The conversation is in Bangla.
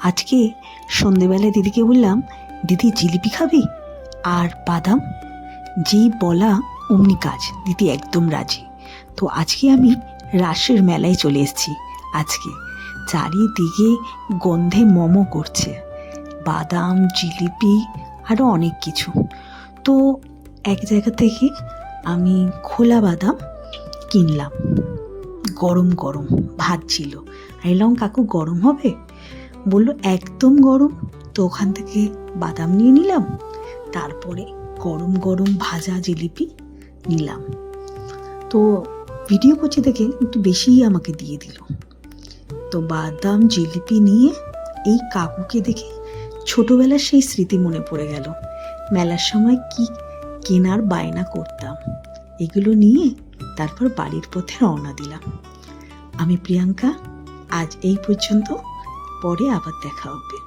আজকে সন্ধেবেলায় দিদিকে বললাম, দিদি জিলিপি খাবি আর বাদাম? যেই বলা অমনি কাজ, দিদি একদম রাজি। তো আজকে আমি রাসের মেলায় চলে এসেছি। আজকে চারিদিকে গন্ধে মোমো করছে, বাদাম, জিলিপি আরও অনেক কিছু। তো এক জায়গা থেকে আমি খোলা বাদাম কিনলাম, গরম গরম ভাত ছিল। আমি বললাম, কাকু গরম হবে? বললো একদম গরম। তো ওখান থেকে বাদাম নিয়ে নিলাম, তারপরে গরম গরম ভাজা জিলিপি নিলাম। তো ভিডিও করছে দেখে একটু বেশিই আমাকে দিয়ে দিল। তো বাদাম জিলিপি নিয়ে এই কাকুকে দেখে ছোটবেলার সেই স্মৃতি মনে পড়ে গেল। মেলার সময় কি কেনার বায়না করতাম, এগুলো নিয়ে তারপর বাড়ির পথে রওনা দিলাম। আমি প্রিয়াঙ্কা, আজ এই পর্যন্ত, পরে আবার দেখা হবে।